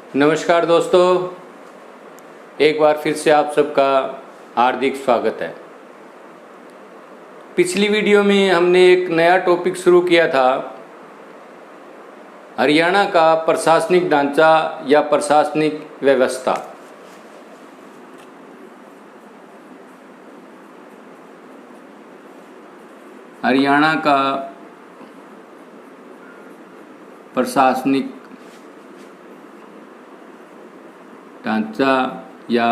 नमस्कार दोस्तों, एक बार फिर से आप सबका हार्दिक स्वागत है। पिछली वीडियो में हमने एक नया टॉपिक शुरू किया था, हरियाणा का प्रशासनिक ढांचा या प्रशासनिक व्यवस्था। हरियाणा का प्रशासनिक ढांचा या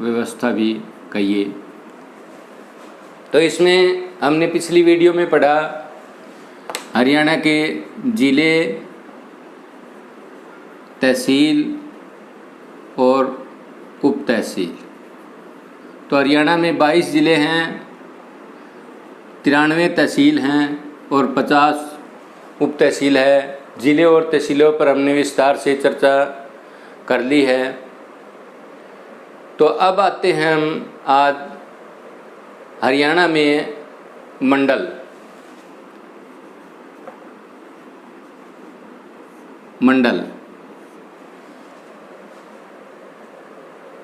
व्यवस्था भी कहिए। तो इसमें हमने पिछली वीडियो में पढ़ा हरियाणा के ज़िले, तहसील और उप तहसील। तो हरियाणा में 22 ज़िले हैं, 93 तहसील हैं और 50 उप तहसील है। ज़िले और तहसीलों पर हमने विस्तार से चर्चा कर ली है। तो अब आते हैं हम आज हरियाणा में मंडल।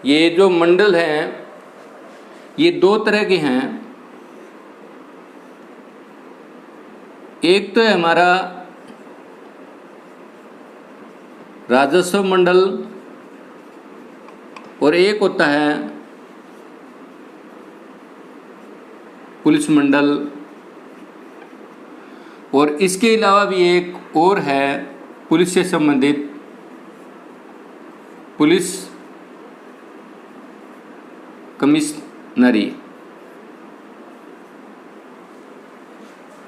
ये जो मंडल हैं ये दो तरह के हैं। एक तो है हमारा राजस्व मंडल और एक होता है पुलिस मंडल, और इसके अलावा भी एक और है पुलिस से संबंधित पुलिस कमिश्नरी।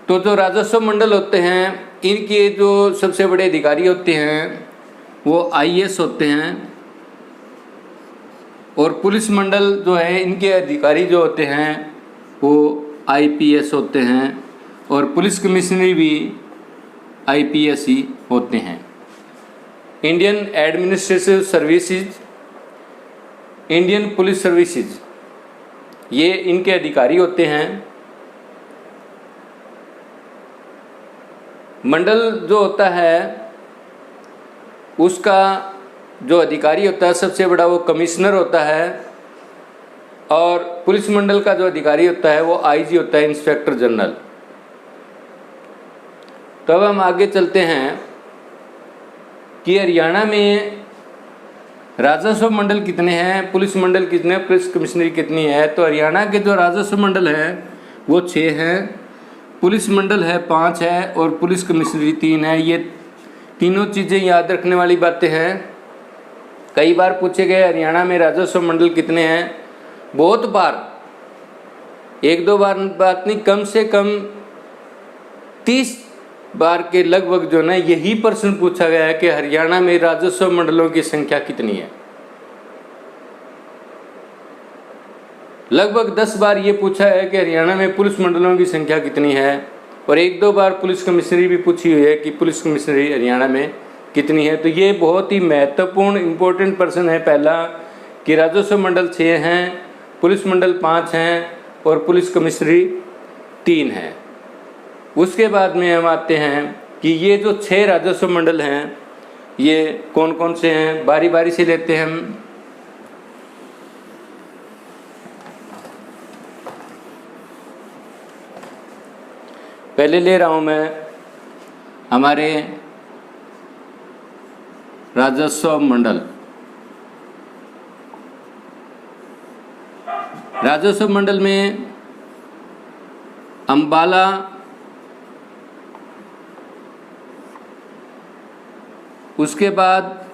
तो जो राजस्व मंडल होते हैं इनके जो सबसे बड़े अधिकारी होते हैं वो आईएएस होते हैं, और पुलिस मंडल जो है इनके अधिकारी जो होते हैं वो आईपीएस होते हैं, और पुलिस कमिश्नरी भी आईपीएस ही होते हैं। Indian administrative services, Indian police services, ये इनके अधिकारी होते हैं। मंडल जो होता है उसका जो अधिकारी होता है सबसे बड़ा वो कमिश्नर होता है, और पुलिस मंडल का जो अधिकारी होता है वो आईजी होता है, इंस्पेक्टर जनरल। तो अब हम आगे चलते हैं कि हरियाणा में राजस्व मंडल कितने हैं, पुलिस मंडल कितने हैं, पुलिस कमिश्नरी कितनी है। तो हरियाणा के जो राजस्व मंडल है वो 6 हैं, पुलिस मंडल है 5 है और पुलिस कमिश्नरी 3 है। ये तीनों चीज़ें याद रखने वाली बातें हैं। कई बार पूछे गए हरियाणा में राजस्व मंडल कितने हैं, बहुत बार, एक दो बार बात नहीं, कम से कम 30 बार के लगभग जो ना यही प्रश्न पूछा गया है कि हरियाणा में राजस्व मंडलों की संख्या कितनी है। लगभग 10 बार ये पूछा है कि हरियाणा में पुलिस मंडलों की संख्या कितनी है, और एक दो बार पुलिस कमिश्नरी भी पूछी हुई है कि पुलिस कमिश्नरी हरियाणा में कितनी है। तो ये बहुत ही महत्वपूर्ण इम्पोर्टेंट प्रश्न है पहला, कि राजस्व मंडल 6 हैं, पुलिस मंडल 5 हैं और पुलिस कमिश्नरी 3 है। उसके बाद में हम आते हैं कि ये जो 6 राजस्व मंडल हैं ये कौन कौन से हैं, बारी बारी से लेते हैं हम। पहले ले रहा हूँ मैं हमारे राजस्व मंडल। राजस्व मंडल में अंबाला, उसके बाद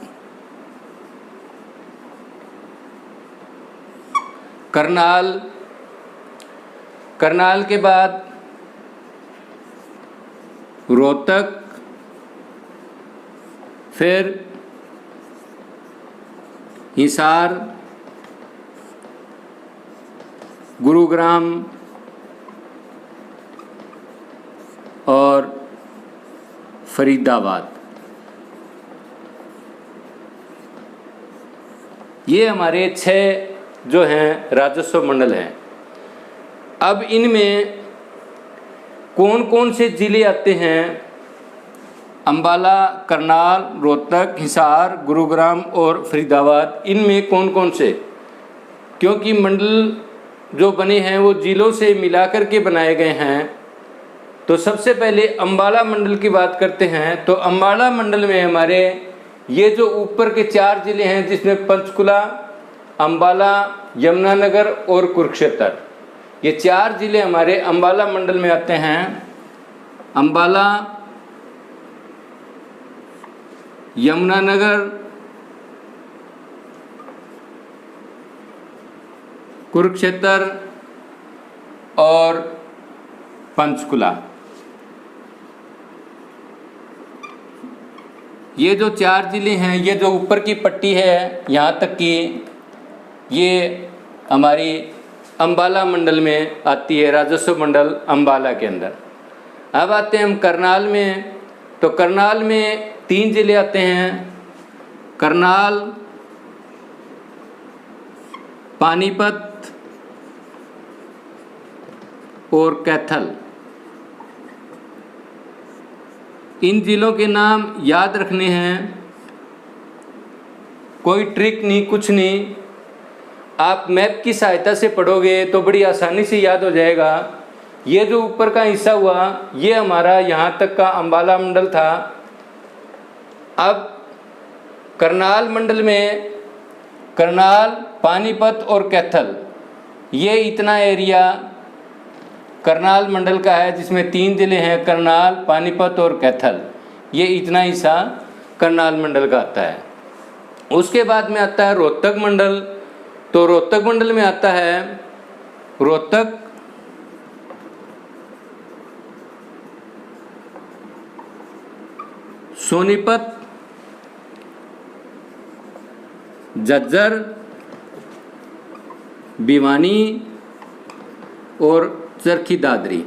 करनाल, करनाल के बाद रोहतक, फिर हिसार, गुरुग्राम और फरीदाबाद। ये हमारे 6 जो हैं राजस्व मंडल हैं। अब इनमें कौन कौन से ज़िले आते हैं अम्बाला, करनाल, रोहतक, हिसार, गुरुग्राम और फरीदाबाद, इनमें कौन कौन से, क्योंकि मंडल जो बने हैं वो जिलों से मिलाकर के बनाए गए हैं। तो सबसे पहले अम्बाला मंडल की बात करते हैं। तो अम्बाला मंडल में हमारे ये जो ऊपर के 4 जिले हैं, जिसमें पंचकुला, अम्बाला, यमुनानगर और कुरुक्षेत्र, ये 4 जिले हमारे अम्बाला मंडल में आते हैं। अम्बाला, यमुनानगर, कुरुक्षेत्र और पंचकुला, ये जो 4 जिले हैं, ये जो ऊपर की पट्टी है यहाँ तक की, ये हमारी अम्बाला मंडल में आती है, राजस्व मंडल अम्बाला के अंदर। अब आते हैं हम करनाल में। तो करनाल में 3 जिले आते हैं, करनाल, पानीपत और कैथल। इन जिलों के नाम याद रखने हैं, कोई ट्रिक नहीं, कुछ नहीं। आप मैप की सहायता से पढ़ोगे तो बड़ी आसानी से याद हो जाएगा। ये जो ऊपर का हिस्सा हुआ, ये हमारा यहाँ तक का अम्बाला मंडल था। अब करनाल मंडल में करनाल, पानीपत और कैथल, ये इतना एरिया करनाल मंडल का है, जिसमें 3 जिले हैं, करनाल, पानीपत और कैथल। ये इतना हिस्सा करनाल मंडल का आता है। उसके बाद में आता है रोहतक मंडल। तो रोहतक मंडल में आता है रोहतक, सोनीपत, झज्जर, भिवानी और चरखी दादरी,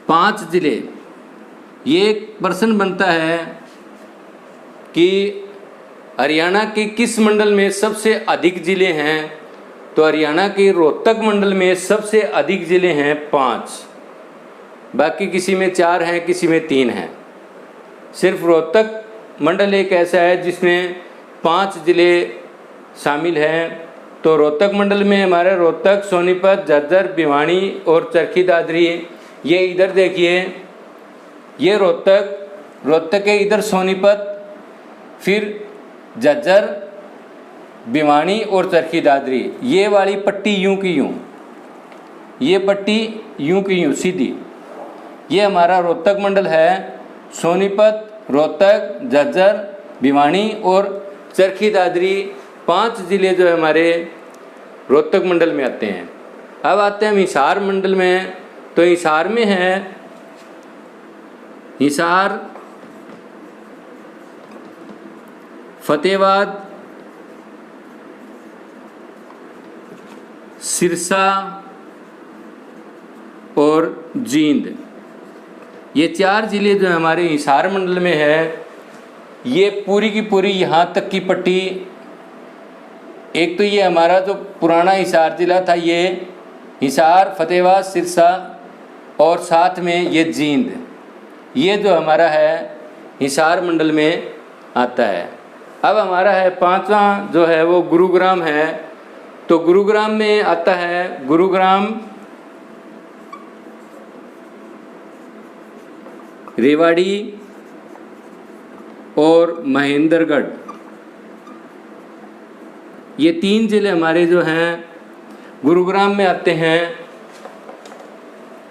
5 जिले। ये एक प्रश्न बनता है कि हरियाणा के किस मंडल में सबसे अधिक जिले हैं। तो हरियाणा के रोहतक मंडल में सबसे अधिक जिले हैं 5, बाकी किसी में 4 हैं, किसी में 3 हैं। सिर्फ रोहतक मंडल एक ऐसा है जिसमें 5 जिले शामिल हैं। तो रोहतक मंडल में हमारे रोहतक, सोनीपत, झज्जर, भिवानी और चरखी दादरी। ये इधर देखिए, ये रोहतक के इधर सोनीपत, फिर झज्जर, भिवानी और चरखी दादरी। ये वाली पट्टी यूं की यूं, ये पट्टी यूं की यूं सीधी, ये हमारा रोहतक मंडल है। सोनीपत, रोहतक, झज्जर, भिवानी और चरखी दादरी, 5 जिले जो हमारे रोहतक मंडल में आते हैं। अब आते हैं हम हिसार मंडल में। तो हिसार में है हिसार, फतेहाबाद, सिरसा और जींद। ये 4 जिले जो हमारे हिसार मंडल में है। ये पूरी की पूरी यहाँ तक की पट्टी, एक तो ये हमारा जो पुराना हिसार जिला था, ये हिसार, फतेहाबाद, सिरसा और साथ में ये जींद, ये जो हमारा है हिसार मंडल में आता है। अब हमारा है 5वां जो है वो गुरुग्राम है। तो गुरुग्राम में आता है गुरुग्राम, रेवाड़ी और महेंद्रगढ़। ये 3 जिले हमारे जो हैं गुरुग्राम में आते हैं।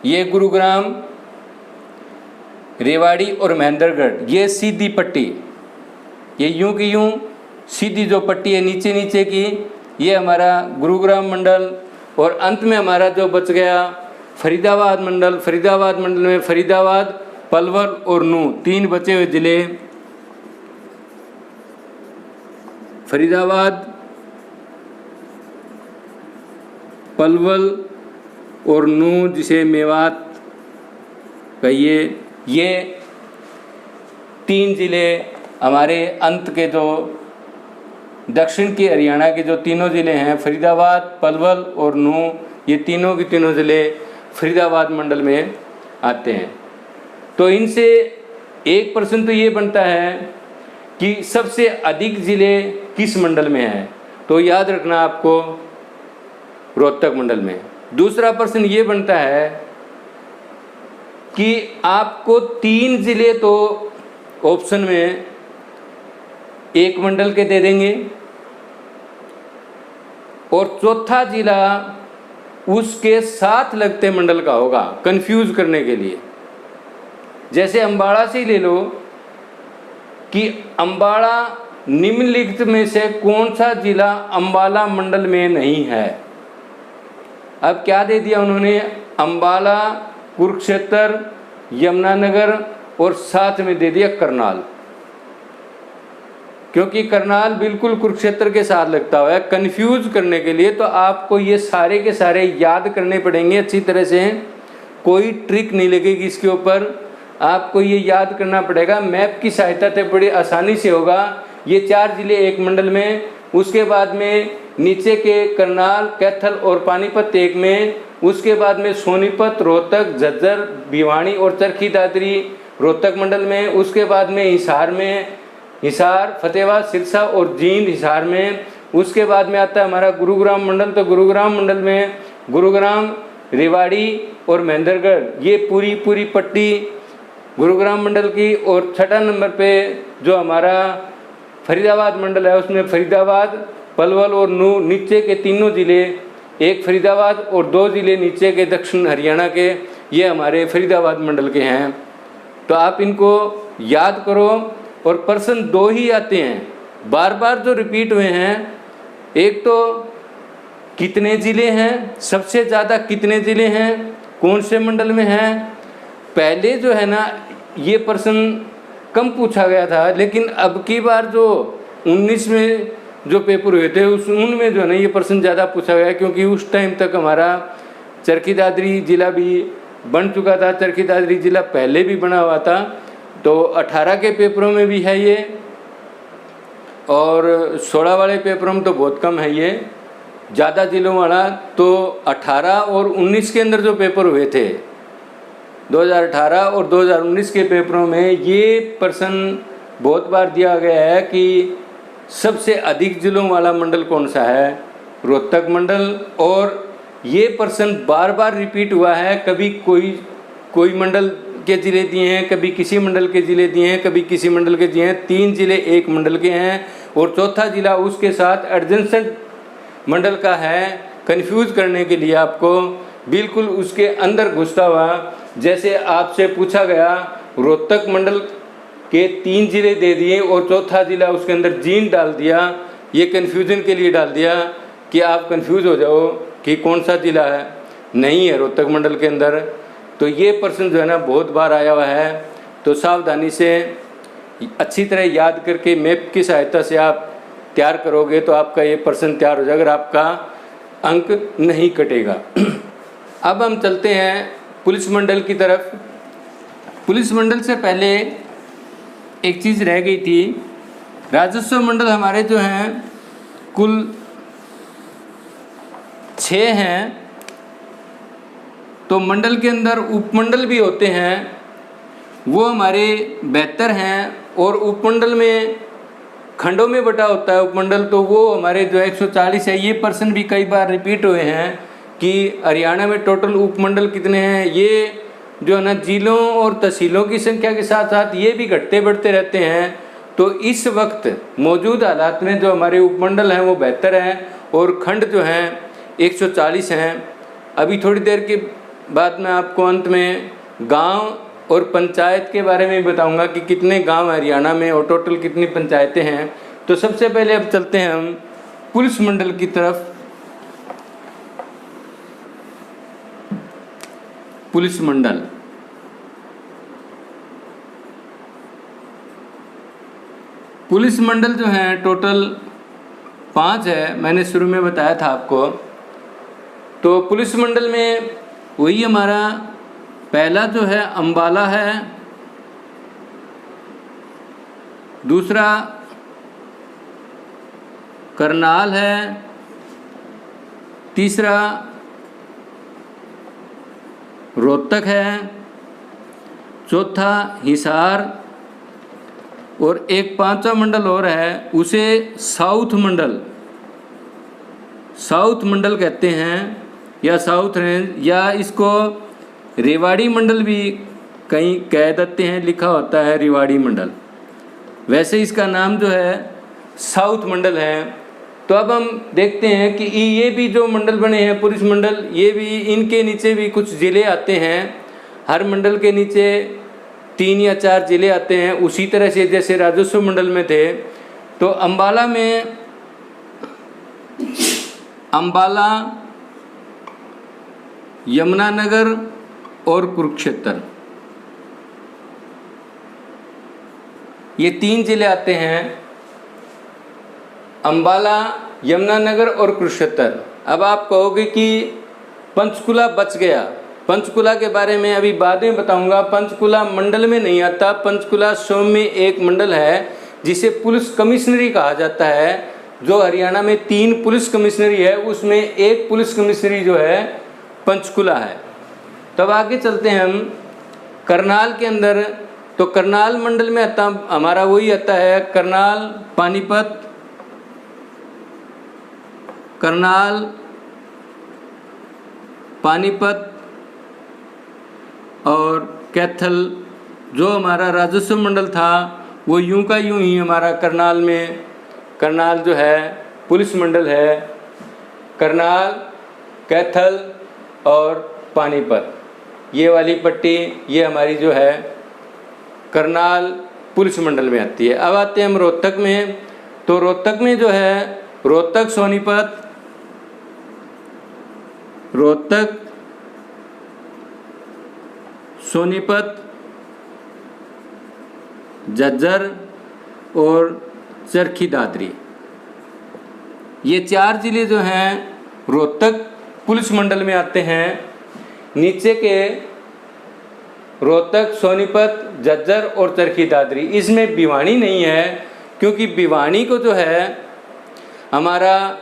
ये गुरुग्राम, रेवाड़ी और महेंद्रगढ़, ये सीधी पट्टी, ये यूं की यूं सीधी जो पट्टी है नीचे नीचे की, ये हमारा गुरुग्राम मंडल। और अंत में हमारा जो बच गया फरीदाबाद मंडल। फरीदाबाद मंडल में फरीदाबाद, पलवल और नूंह, 3 बचे हुए जिले। फरीदाबाद, पलवल और नूंह, जिसे मेवात कहिए, ये 3 जिले हमारे अंत के जो दक्षिण के हरियाणा के जो तीनों ज़िले हैं, फरीदाबाद, पलवल और नूंह, ये तीनों के तीनों ज़िले फरीदाबाद मंडल में आते हैं। तो इनसे एक प्रश्न तो ये बनता है कि सबसे अधिक जिले किस मंडल में हैं, तो याद रखना आपको रोहतक मंडल में। दूसरा प्रश्न ये बनता है कि आपको 3 जिले तो ऑप्शन में एक मंडल के दे देंगे और चौथा जिला उसके साथ लगते मंडल का होगा, कंफ्यूज करने के लिए। जैसे अम्बाड़ा से ले लो कि अम्बाड़ा निम्नलिखित में से कौन सा जिला अम्बाला मंडल में नहीं है। अब क्या दे दिया उन्होंने, अम्बाला, कुरुक्षेत्र, यमुनानगर और साथ में दे दिया करनाल, क्योंकि करनाल बिल्कुल कुरुक्षेत्र के साथ लगता हुआ है। कंफ्यूज करने के लिए तो आपको ये सारे के सारे याद करने पड़ेंगे अच्छी तरह से, कोई ट्रिक नहीं लगेगी इसके ऊपर, आपको ये याद करना पड़ेगा। मैप की सहायता से बड़ी आसानी से होगा। ये 4 जिले एक मंडल में, उसके बाद में नीचे के करनाल, कैथल और पानीपत एक में, उसके बाद में सोनीपत, रोहतक, झज्जर, भिवानी और चरखी दादरी रोहतक मंडल में, उसके बाद में हिसार में, हिसार, फतेहाबाद, सिरसा और जींद हिसार में, उसके बाद में आता है हमारा गुरुग्राम मंडल। तो गुरुग्राम मंडल में गुरुग्राम, रेवाड़ी और महेंद्रगढ़, ये पूरी पट्टी गुरुग्राम मंडल की। और छठा नंबर पे जो हमारा फरीदाबाद मंडल है उसमें फरीदाबाद, पलवल और नूह नीचे के तीनों ज़िले, एक फरीदाबाद और 2 ज़िले नीचे के दक्षिण हरियाणा के, ये हमारे फरीदाबाद मंडल के हैं। तो आप इनको याद करो। और प्रश्न 2 ही आते हैं बार बार जो रिपीट हुए हैं। एक तो कितने ज़िले हैं, सबसे ज़्यादा कितने ज़िले हैं, कौन से मंडल में हैं। पहले जो है ना ये प्रश्न कम पूछा गया था, लेकिन अब की बार जो 19 में जो पेपर हुए थे उनमें जो है ना ये प्रश्न ज़्यादा पूछा गया, क्योंकि उस टाइम तक हमारा चरखी दादरी जिला भी बन चुका था। चरखी दादरी जिला पहले भी बना हुआ था, तो 18 के पेपरों में भी है ये, और 16 वाले पेपरों में तो बहुत कम है ये, ज़्यादा जिलों वाला। तो 18 और 19 के अंदर जो पेपर हुए थे 2018 और 2019 के पेपरों में ये प्रश्न बहुत बार दिया गया है कि सबसे अधिक जिलों वाला मंडल कौन सा है, रोहतक मंडल। और ये प्रश्न बार बार रिपीट हुआ है, कभी कोई मंडल के ज़िले दिए हैं, कभी किसी मंडल के ज़िले दिए हैं, कभी किसी मंडल के दिए हैं। 3 ज़िले एक मंडल के हैं और चौथा ज़िला उसके साथ एडजेंसेंट मंडल का है, कंफ्यूज करने के लिए आपको बिल्कुल उसके अंदर घुसता हुआ। जैसे आपसे पूछा गया रोहतक मंडल के 3 ज़िले दे दिए और चौथा ज़िला उसके अंदर जींद डाल दिया, ये कन्फ्यूज़न के लिए डाल दिया कि आप कंफ्यूज हो जाओ कि कौन सा ज़िला है, नहीं है रोहतक मंडल के अंदर। तो ये प्रश्न जो है ना बहुत बार आया हुआ है, तो सावधानी से अच्छी तरह याद करके मैप की सहायता से आप तैयार करोगे तो आपका ये प्रश्न तैयार हो जाएगा, अगर आपका अंक नहीं कटेगा। अब हम चलते हैं पुलिस मंडल की तरफ। पुलिस मंडल से पहले एक चीज़ रह गई थी, राजस्व मंडल हमारे जो हैं कुल 6 हैं। तो मंडल के अंदर उपमंडल भी होते हैं, वो हमारे 72 हैं। और उपमंडल में खंडों में बटा होता है उपमंडल, तो वो हमारे जो 140 है। ये प्रश्न भी कई बार रिपीट हुए हैं कि हरियाणा में टोटल उपमंडल कितने हैं। ये जो है ना जिलों और तहसीलों की संख्या के साथ साथ ये भी घटते बढ़ते रहते हैं। तो इस वक्त मौजूद हालात में जो हमारे उपमंडल हैं वो 72 हैं और खंड जो हैं 140 हैं। अभी थोड़ी देर के बाद मैं आपको अंत में गांव और पंचायत के बारे में बताऊंगा कि कितने गांव हरियाणा में और टोटल कितनी पंचायतें हैं। तो सबसे पहले अब चलते हैं हम पुलिस मंडल की तरफ। पुलिस मंडल पुलिस मंडल जो है टोटल 5 है, मैंने शुरू में बताया था आपको। तो पुलिस मंडल में वही हमारा पहला जो है अम्बाला है, दूसरा करनाल है, तीसरा रोहतक है, चौथा हिसार, और एक पांचवा मंडल और है, उसे साउथ मंडल कहते हैं या साउथ रेंज, या इसको रेवाड़ी मंडल भी कहीं कह देते हैं, लिखा होता है रेवाड़ी मंडल। वैसे इसका नाम जो है साउथ मंडल है। तो अब हम देखते हैं कि ये भी जो मंडल बने हैं पुलिस मंडल, ये भी इनके नीचे भी कुछ ज़िले आते हैं। हर मंडल के नीचे 3 या 4 ज़िले आते हैं, उसी तरह से जैसे राजस्व मंडल में थे। तो अम्बाला में अम्बाला, यमुनानगर और कुरुक्षेत्र, ये 3 ज़िले आते हैं, अम्बाला, यमुनानगर और कुरुक्षेत्र। अब आप कहोगे कि पंचकुला बच गया। पंचकुला के बारे में अभी बाद में बताऊंगा। पंचकुला मंडल में नहीं आता। पंचकुला स्वयं में एक मंडल है जिसे पुलिस कमिश्नरी कहा जाता है। जो हरियाणा में 3 पुलिस कमिश्नरी है, उसमें एक पुलिस कमिश्नरी जो है पंचकुला है। तब आगे चलते हैं हम करनाल के अंदर। तो करनाल मंडल में आता हमारा वही आता है करनाल, पानीपत, करनाल, पानीपत और कैथल। जो हमारा राजस्व मंडल था वो यूं का यूं ही हमारा करनाल में, करनाल जो है पुलिस मंडल है, करनाल, कैथल और पानीपत, ये वाली पट्टी ये हमारी जो है करनाल पुलिस मंडल में आती है। अब आते हैं हम रोहतक में। तो रोहतक में जो है रोहतक, सोनीपत, रोहतक, सोनीपत, झज्जर और चरखी दादरी, ये 4 ज़िले जो हैं रोहतक पुलिस मंडल में आते हैं। नीचे के रोहतक, सोनीपत, झज्जर और चरखी दादरी, इसमें भिवानी नहीं है, क्योंकि भिवानी को जो है हमारा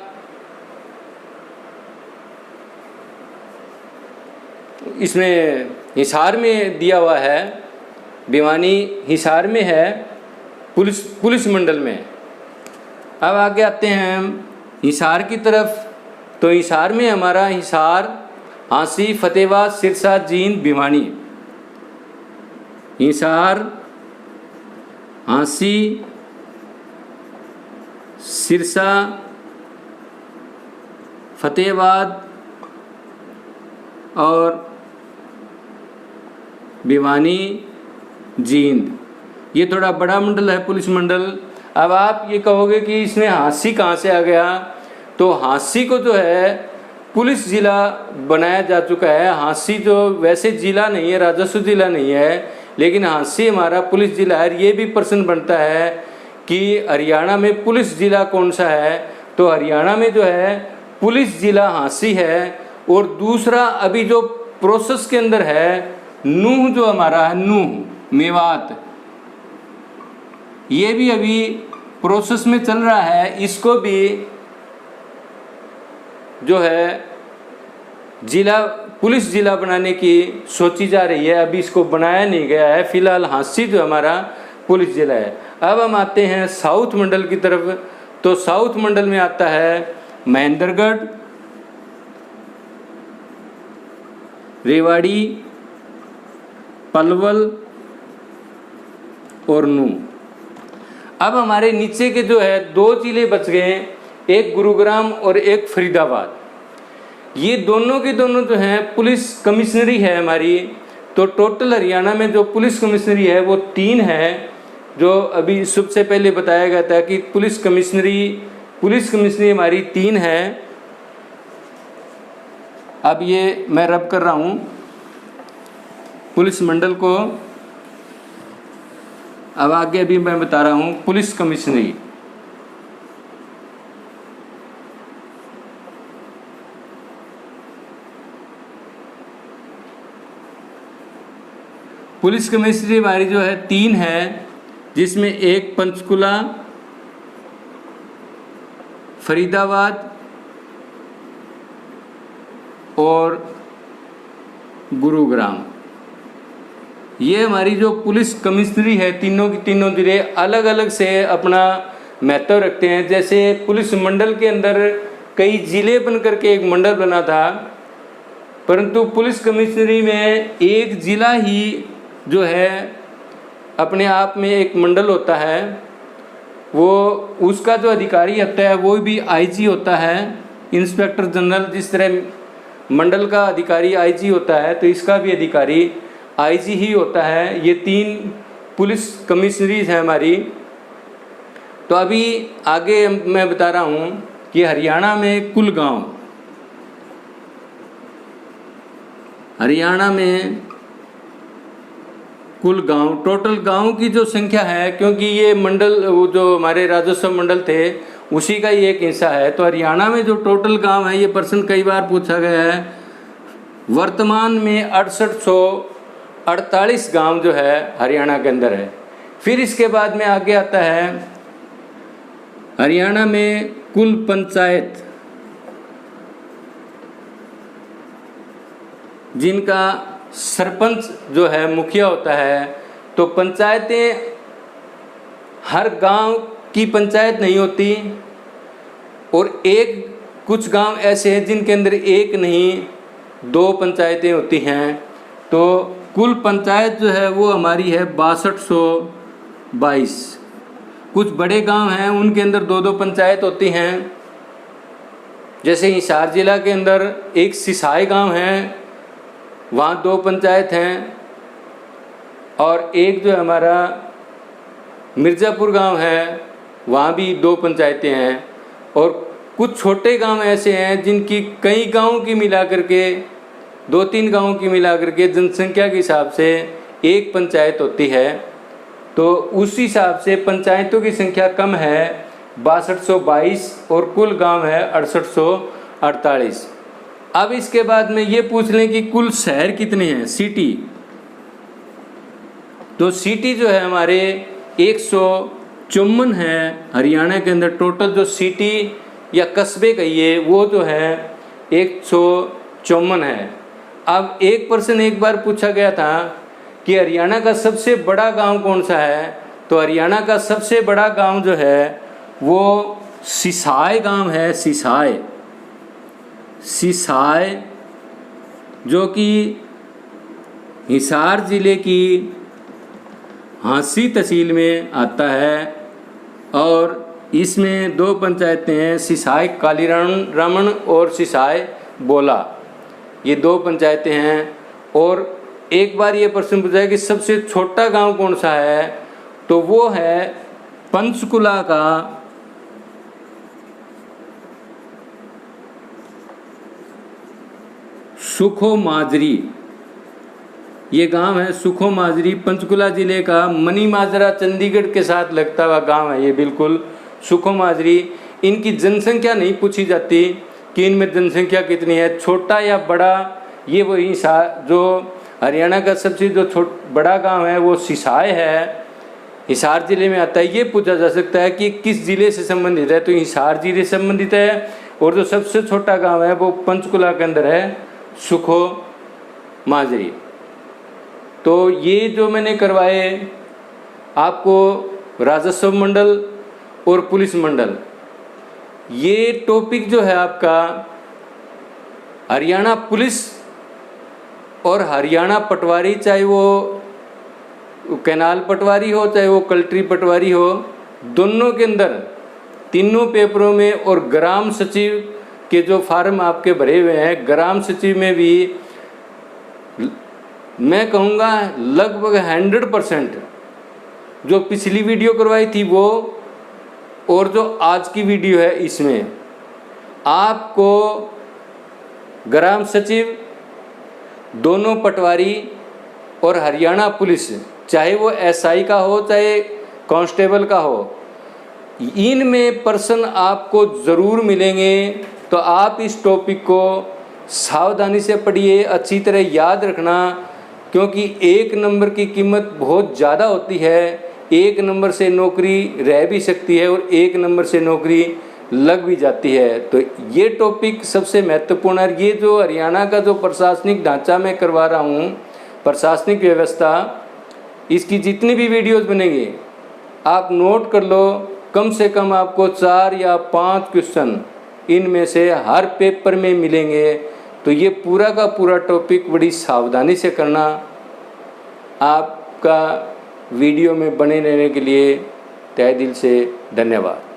इसमें हिसार में दिया हुआ है। भिवानी हिसार में है पुलिस मंडल में। अब आगे आते हैं हम हिसार की तरफ। तो हिसार में हमारा हिसार, हांसी, फतेहाबाद, सिरसा, जींद, भिवानी। हिसार, हांसी, सिरसा, फतेहाबाद और भिवानी, जींद, ये थोड़ा बड़ा मंडल है पुलिस मंडल। अब आप ये कहोगे कि इसमें हांसी कहाँ से आ गया। तो हांसी को जो है पुलिस ज़िला बनाया जा चुका है। हांसी जो वैसे ज़िला नहीं है, राजस्व ज़िला नहीं है, लेकिन हांसी हमारा पुलिस ज़िला है। ये भी प्रश्न बनता है कि हरियाणा में पुलिस ज़िला कौन सा है। तो हरियाणा में जो है पुलिस ज़िला हांसी है। और दूसरा अभी जो प्रोसेस के अंदर है नूह, जो हमारा है नूह मेवात, ये भी अभी प्रोसेस में चल रहा है। इसको भी जो है जिला, पुलिस ज़िला बनाने की सोची जा रही है। अभी इसको बनाया नहीं गया है। फिलहाल हांसी जो हमारा पुलिस ज़िला है। अब हम आते हैं साउथ मंडल की तरफ। तो साउथ मंडल में आता है महेंद्रगढ़, रेवाड़ी, पलवल और नूह। अब हमारे नीचे के जो है 2 ज़िले बच गए, एक गुरुग्राम और एक फरीदाबाद। ये दोनों के दोनों जो हैं पुलिस कमिश्नरी है हमारी। तो टोटल हरियाणा में जो पुलिस कमिश्नरी है वो 3 है, जो अभी सबसे पहले बताया गया था कि पुलिस कमिश्नरी हमारी 3 है। अब ये मैं रब कर रहा हूँ पुलिस मंडल को। अब आगे अभी मैं बता रहा हूँ पुलिस कमिश्नरी। पुलिस कमिश्नरी हमारी जो है 3 है, जिसमें एक पंचकुला, फरीदाबाद और गुरुग्राम, ये हमारी जो पुलिस कमिश्नरी है, तीनों की तीनों जिले अलग अलग से अपना महत्व रखते हैं। जैसे पुलिस मंडल के अंदर कई जिले बन करके एक मंडल बना था, परंतु पुलिस कमिश्नरी में एक जिला ही जो है अपने आप में एक मंडल होता है। वो उसका जो अधिकारी होता है वो भी आईजी होता है, इंस्पेक्टर जनरल। जिस तरह मंडल का अधिकारी आईजी होता है, तो इसका भी अधिकारी आईजी ही होता है। ये 3 पुलिस कमिश्नरीज हैं हमारी। तो अभी आगे मैं बता रहा हूँ कि हरियाणा में कुल गांव, हरियाणा में कुल गांव, टोटल गांव की जो संख्या है, क्योंकि ये मंडल वो जो हमारे राजस्व मंडल थे उसी का ही एक हिस्सा है। तो हरियाणा में जो टोटल गांव है, ये प्रश्न कई बार पूछा गया है। वर्तमान में 6848 गांव जो है हरियाणा के अंदर है। फिर इसके बाद में आगे आता है हरियाणा में कुल पंचायत, जिनका सरपंच जो है मुखिया होता है। तो पंचायतें, हर गांव की पंचायत नहीं होती, और कुछ गांव ऐसे हैं जिनके अंदर एक नहीं 2 पंचायतें होती हैं। तो कुल पंचायत जो है वो हमारी है 6222। कुछ बड़े गांव हैं उनके अंदर 2-2 पंचायत होती हैं। जैसे हिसार जिला के अंदर एक सिसाई गांव है, वहाँ 2 पंचायत हैं। और एक जो हमारा मिर्ज़ापुर गांव है, वहाँ भी 2 पंचायतें हैं। और कुछ छोटे गांव ऐसे हैं जिनकी कई गांवों की मिला करके, 2-3 गांवों की मिला करके जनसंख्या के हिसाब से एक पंचायत होती है। तो उस हिसाब से पंचायतों की संख्या कम है 6222, और कुल गांव है 6848। अब इसके बाद में ये पूछ लें कि कुल शहर कितने हैं, सिटी। तो सिटी जो है हमारे 154 है हरियाणा के अंदर। टोटल जो सिटी या कस्बे कहिए वो जो है 154 है। अब एक प्रश्न एक बार पूछा गया था कि हरियाणा का सबसे बड़ा गांव कौन सा है। तो हरियाणा का सबसे बड़ा गांव जो है वो सिसाई गांव है। सिसाई जो कि हिसार जिले की हांसी तहसील में आता है। और इसमें 2 पंचायतें हैं, सिसाई कालीरामन और सिसाई बोला, ये 2 पंचायतें हैं। और एक बार ये प्रश्न पूछा है कि सबसे छोटा गांव कौन सा है, तो वो है पंचकुला का सुखो माजरी। ये गांव है सुखो माजरी, पंचकुला जिले का मनी माजरा चंडीगढ़ के साथ लगता हुआ गांव है ये बिल्कुल सुखो माजरी। इनकी जनसंख्या नहीं पूछी जाती कि इनमें जनसंख्या कितनी है, छोटा या बड़ा। ये वही जो हरियाणा का सबसे जो बड़ा गांव है वो सिसाई है, हिसार जिले में आता है। ये पूछा जा सकता है कि किस जिले से संबंधित है, तो हिसार जिले से संबंधित है। और जो सबसे छोटा गांव है वो पंचकुला के अंदर है, सुखो माजरी। तो ये जो मैंने करवाए आपको राजस्व मंडल और पुलिस मंडल, ये टॉपिक जो है आपका हरियाणा पुलिस और हरियाणा पटवारी, चाहे वो कैनाल पटवारी हो चाहे वो कलेक्ट्री पटवारी हो, दोनों के अंदर तीनों पेपरों में, और ग्राम सचिव के जो फार्म आपके भरे हुए हैं, ग्राम सचिव में भी मैं कहूँगा लगभग 100% जो पिछली वीडियो करवाई थी वो और जो आज की वीडियो है, इसमें आपको ग्राम सचिव, दोनों पटवारी और हरियाणा पुलिस, चाहे वो एसआई का हो चाहे कांस्टेबल का हो, इनमें प्रश्न आपको ज़रूर मिलेंगे। तो आप इस टॉपिक को सावधानी से पढ़िए, अच्छी तरह याद रखना, क्योंकि 1 नंबर की कीमत बहुत ज़्यादा होती है। 1 नंबर से नौकरी रह भी सकती है और 1 नंबर से नौकरी लग भी जाती है। तो ये टॉपिक सबसे महत्वपूर्ण है। ये जो हरियाणा का जो प्रशासनिक ढांचा मैं करवा रहा हूँ, प्रशासनिक व्यवस्था, इसकी जितनी भी वीडियोस बनेंगे आप नोट कर लो, कम से कम आपको 4 या 5 क्वेश्चन इनमें से हर पेपर में मिलेंगे। तो ये पूरा का पूरा टॉपिक बड़ी सावधानी से करना। आपका वीडियो में बने रहने के लिए तहे दिल से धन्यवाद।